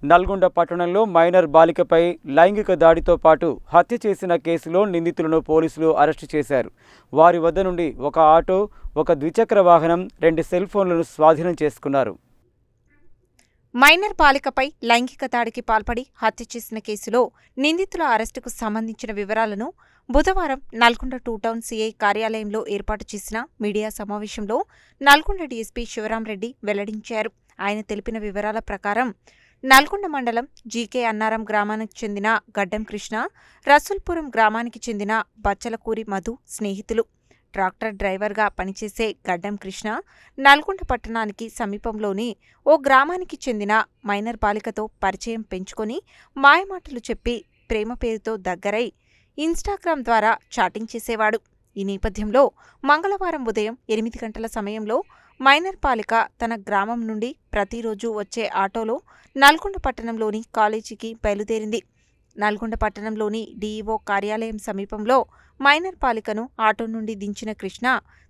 నల్గొండ పట్టణంలో మైనర్ బాలికపై లైంగిక దాడితో పాటు హత్య చేసిన కేసులో నిందితులను పోలీసులు అరెస్టు చేశారు. వారి వద్ద నుండి ఒక ఆటో, ఒక ద్విచక్ర వాహనం, 2 సెల్ ఫోన్లను స్వాధీనం చేసుకున్నారు. మైనర్ బాలికపై లైంగిక దాడికి పాల్పడి హత్య చేసిన కేసులో నిందితుల అరెస్టుకు సంబంధించిన వివరాలను బుధవారం నల్గొండ 2 టౌన్ సీఐ కార్యాలయంలో ఏర్పాటు చేసిన మీడియా సమావేశంలో నల్గొండ డీఎస్పీ శివరాంరెడ్డి వెల్లడించారు. ఆయన తెలిపిన వివరాల ప్రకారం నల్గొండ మండలం జీకే అన్నారం గ్రామానికి చెందిన గడ్డం కృష్ణ, రసూల్పురం గ్రామానికి చెందిన బచ్చలకూరి మధు స్నేహితులు. ట్రాక్టర్ డ్రైవర్గా పనిచేసే గడ్డం కృష్ణ నల్గొండ పట్టణానికి సమీపంలోని ఓ గ్రామానికి చెందిన మైనర్ బాలికతో పరిచయం పెంచుకొని మాయమాటలు చెప్పి ప్రేమ పేరుతో దగ్గరై ఇన్స్టాగ్రామ్ ద్వారా చాటింగ్ చేసేవాడు. ఈ నేపథ్యంలో మంగళవారం ఉదయం 8 గంటల సమయంలో మైనర్ బాలిక తన గ్రామం నుండి ప్రతిరోజు వచ్చే ఆటోలో నల్గొండ పట్టణంలోని కాలేజీకి బయలుదేరింది. నల్గొండ పట్టణంలోని డీఈఓ కార్యాలయం సమీపంలో మైనర్ బాలికను ఆటో నుండి దించిన కృష్ణ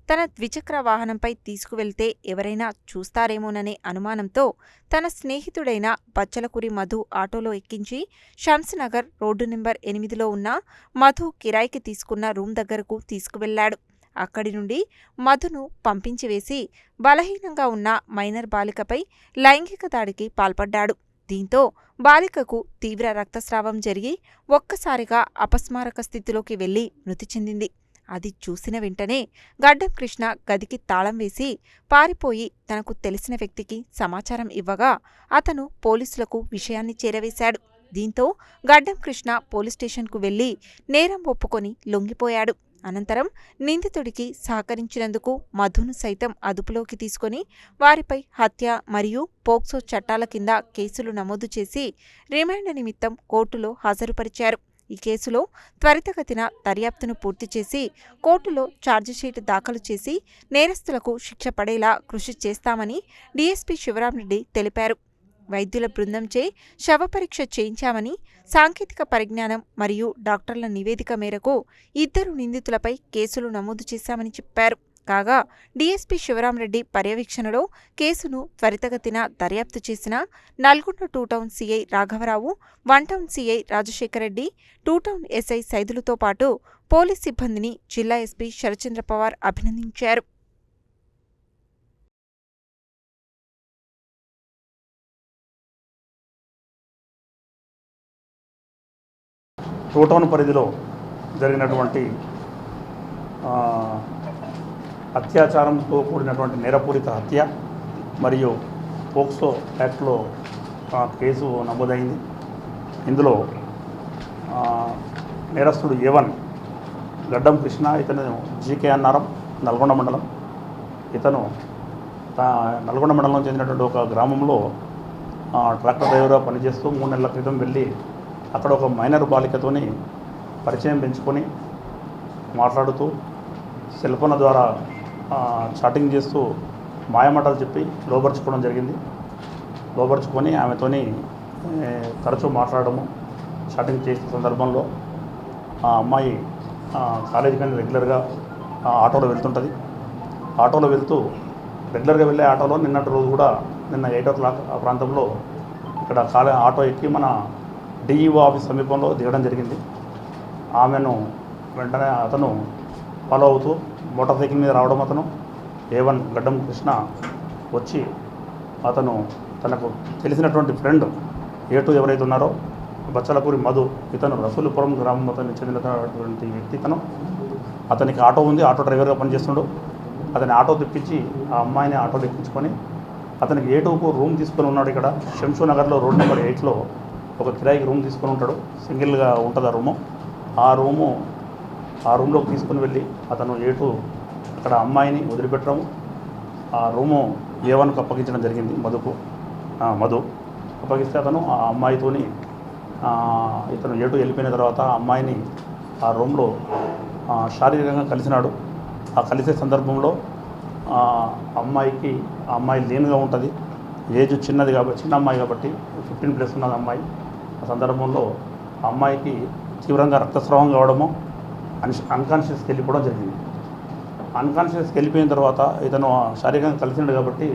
తన ద్విచక్ర వాహనంపై తీసుకువెళ్తే ఎవరైనా చూస్తారేమోననే అనుమానంతో తన స్నేహితుడైన బచ్చలకూరి మధు ఆటోలో ఎక్కించి షంస్నగర్ రోడ్డు నెంబర్ 8లో ఉన్న మధు కిరాయికి తీసుకున్న రూమ్ దగ్గరకు తీసుకువెళ్లాడు. అక్కడి నుండి మధును పంపించివేసి బలహీనంగా ఉన్న మైనర్ బాలికపై లైంగిక దాడికి పాల్పడ్డాడు. దీంతో బాలికకు తీవ్ర రక్తస్రావం జరిగి ఒక్కసారిగా అపస్మారక స్థితిలోకి వెళ్లి మృతి చెందింది. అది చూసిన వెంటనే గడ్డం కృష్ణ గదికి తాళం వేసి పారిపోయి తనకు తెలిసిన వ్యక్తికి సమాచారం ఇవ్వగా అతను పోలీసులకు విషయాన్ని చేరవేశాడు. దీంతో గడ్డం కృష్ణ పోలీస్ స్టేషన్కు వెళ్లి నేరం ఒప్పుకొని లొంగిపోయాడు. అనంతరం నిందితుడికి సహకరించినందుకు మధును సైతం అదుపులోకి తీసుకొని వారిపై హత్య మరియు పోక్సో చట్టాల కింద కేసులు నమోదు చేసి రిమాండ్ నిమిత్తం కోర్టులో హాజరుపరిచారు. ఈ కేసులో త్వరితగతిన దర్యాప్తును పూర్తి చేసి కోర్టులో ఛార్జిషీట్ దాఖలు చేసి నేరస్తులకు శిక్ష పడేలా కృషి చేస్తామని డీఎస్పీ శివరాంరెడ్డి తెలిపారు. వైద్యుల బృందంచే శవపరీక్ష చేయించామని, సాంకేతిక పరిజ్ఞానం మరియు డాక్టర్ల నివేదిక మేరకు 2 నిందితులపై కేసులు నమోదు చేశామని చెప్పారు. కాగా డీఎస్పీ శివరాంరెడ్డి పర్యవేక్షణలో కేసును త్వరితగతిన దర్యాప్తు చేసిన నల్గొండ 2 టౌన్ సీఐ రాఘవరావు, 1 town CI Rajasekharareddy, 2 town SI సైదులతో పాటు పోలీస్ సిబ్బందిని జిల్లా ఎస్పీ శరచంద్ర పవార్ అభినందించారు. 2 టౌన్ పరిధిలో జరిగినటువంటి అత్యాచారంతో కూడినటువంటి నేరపూరిత హత్య మరియు పోక్సో యాక్ట్లో కేసు నమోదైంది. ఇందులో నేరస్తుడు A1 గడ్డం కృష్ణ, ఇతను జీకే అన్నారం నల్గొండ మండలం. ఇతను నల్గొండ మండలంలో చెందినటువంటి ఒక గ్రామంలో ట్రాక్టర్ డ్రైవర్గా పనిచేస్తూ 3 నెలల క్రితం వెళ్ళి అక్కడ ఒక మైనర్ బాలికతోని పరిచయం పెంచుకొని మాట్లాడుతూ సెల్ ఫోన్ల ద్వారా చాటింగ్ చేస్తూ మాయమాటలు చెప్పి లోపరుచుకోవడం జరిగింది. లోపరుచుకొని ఆమెతోని తరచూ మాట్లాడము, చాటింగ్ చేసే సందర్భంలో ఆ అమ్మాయి కాలేజీ కానీ రెగ్యులర్గా ఆటోలో వెళ్తుంటుంది. ఆటోలో వెళ్తూ రెగ్యులర్గా వెళ్ళే ఆటోలో నిన్నటి రోజు కూడా నిన్న 8 o'clock ఆ ప్రాంతంలో ఇక్కడ ఆటో ఎక్కి మన డీఈఓ ఆఫీస్ సమీపంలో దిగడం జరిగింది. ఆమెను వెంటనే అతను ఫాలో అవుతూ మోటార్ సైకిల్ మీద రావడం, అతను A1 గడ్డం కృష్ణ వచ్చి అతను తనకు తెలిసినటువంటి ఫ్రెండ్ A2 ఎవరైతే ఉన్నారో బచ్చలకూరి మధు, ఇతను రసూలుపురం గ్రామం అతనికి చెందినటువంటి వ్యక్తి. అతనికి ఆటో ఉంది, ఆటో డ్రైవర్గా పనిచేస్తున్నాడు. అతని ఆటో తెప్పించి ఆ అమ్మాయిని ఆటోలో ఎక్కించుకొని అతనికి A2కు రూమ్ తీసుకొని ఉన్నాడు. ఇక్కడ షంషునగర్లో రోడ్ నెంబర్ 8లో ఒక కిరాయికి రూమ్ తీసుకొని ఉంటాడు. సింగిల్గా ఉంటుంది ఆ రూము. ఆ రూమ్లోకి తీసుకుని వెళ్ళి అతను A2 అక్కడ అమ్మాయిని వదిలిపెట్టడం, ఆ రూము A1కు అప్పగించడం జరిగింది. మధు అప్పగిస్తే అతను ఆ అమ్మాయితోని ఇతను A2 వెళ్ళిపోయిన తర్వాత ఆ అమ్మాయిని ఆ రూమ్లో శారీరకంగా కలిసినాడు. ఆ కలిసే సందర్భంలో అమ్మాయి లీన్గా ఉంటుంది. ఏజ్ చిన్నది కాబట్టి, చిన్న అమ్మాయి కాబట్టి 15+ ఉన్నది అమ్మాయి. ఆ సందర్భంలో ఆ అమ్మాయికి తీవ్రంగా రక్తస్రావం కావడము, అన్కాన్షియస్కి వెళ్ళిపోవడం జరిగింది. అన్కాన్షియస్కి వెళ్ళిపోయిన తర్వాత ఇతను శారీరకంగా కలిసినాడు కాబట్టి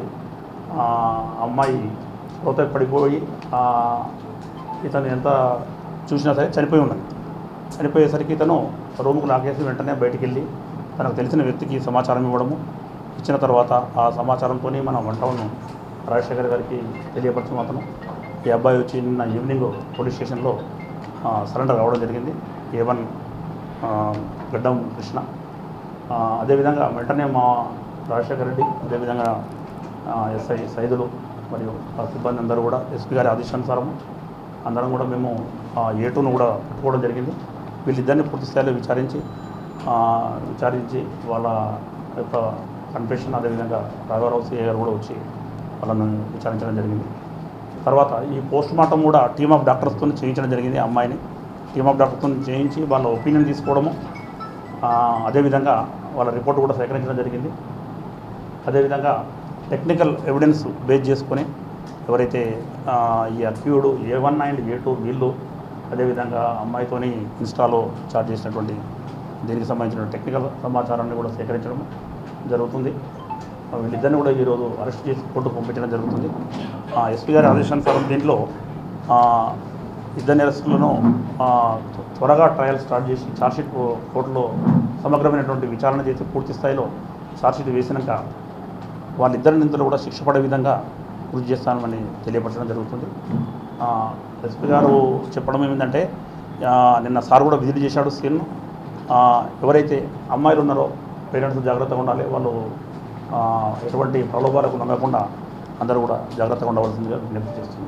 అమ్మాయి లోపల పడిపోయి ఇతను ఎంత చూసినా సరే చనిపోయి ఉన్నది. చనిపోయేసరికి ఇతను రూముకు లాగేసి వెంటనే బయటికి వెళ్ళి తనకు తెలిసిన వ్యక్తికి సమాచారం ఇవ్వడము, ఇచ్చిన తర్వాత ఆ సమాచారంతో మన వన్ టౌన్ రాజశేఖర్ గారికి తెలియపరచడం అతను ఈ అబ్బాయి వచ్చి నిన్న ఈవినింగ్ పోలీస్ స్టేషన్లో సరెండర్ అవ్వడం జరిగింది. A1 గడ్డం కృష్ణ. అదేవిధంగా వెంటనే మా రాజశేఖర్ రెడ్డి, అదేవిధంగా ఎస్ఐ సైదులు మరియు సిబ్బంది అందరూ కూడా ఎస్పీ గారి ఆదేశానుసారం అందరం కూడా మేము A2ను కూడా పట్టుకోవడం జరిగింది. వీళ్ళిద్దరిని పూర్తి స్థాయిలో విచారించి వాళ్ళ యొక్క కన్ఫెషన్, అదేవిధంగా రాఘవరావు సిఐ గారు కూడా వచ్చి వాళ్ళను విచారించడం జరిగింది. తర్వాత ఈ పోస్ట్ మార్టం కూడా టీమ్ ఆఫ్ డాక్టర్స్తో చేయించడం జరిగింది. అమ్మాయిని టీమ్ ఆఫ్ డాక్టర్స్తో చేయించి వాళ్ళ ఒపీనియన్ తీసుకోవడము, అదేవిధంగా వాళ్ళ రిపోర్ట్ కూడా సేకరించడం జరిగింది. అదేవిధంగా టెక్నికల్ ఎవిడెన్స్ బేస్ చేసుకొని ఎవరైతే ఈ అక్యూడ్ A1 అండ్ A2 వీళ్ళు, అదేవిధంగా అమ్మాయితోని ఇన్స్టాలో చాట్ చేసినటువంటి దీనికి సంబంధించిన టెక్నికల్ సమాచారాన్ని కూడా సేకరించడం జరుగుతుంది. వీళ్ళిద్దరిని కూడా ఈరోజు అరెస్ట్ చేసి కోర్టుకు పంపించడం జరుగుతుంది. ఎస్పీ గారి ఆదేశానుసారం దీంట్లో ఇద్దరిని అరెస్టులను త్వరగా ట్రయల్ స్టార్ట్ చేసి ఛార్జ్షీట్ కోర్టులో సమగ్రమైనటువంటి విచారణ చేసి పూర్తి స్థాయిలో ఛార్జ్షీట్ వేసినాక వాళ్ళిద్దరి నిందలు కూడా శిక్ష పడే విధంగా కృషి చేస్తామని తెలియపరచడం జరుగుతుంది. ఎస్పీ గారు చెప్పడం ఏమిటంటే నిన్న సార్ కూడా విజిట్ చేశాడు సీన్. ఎవరైతే అమ్మాయిలు ఉన్నారో పేరెంట్స్ జాగ్రత్తగా ఉండాలి, వాళ్ళు ఎటువంటి ప్రలోభాలకు నమ్మకుండా అందరూ కూడా జాగ్రత్తగా ఉండవలసిందిగా విజ్ఞప్తి చేస్తున్నారు.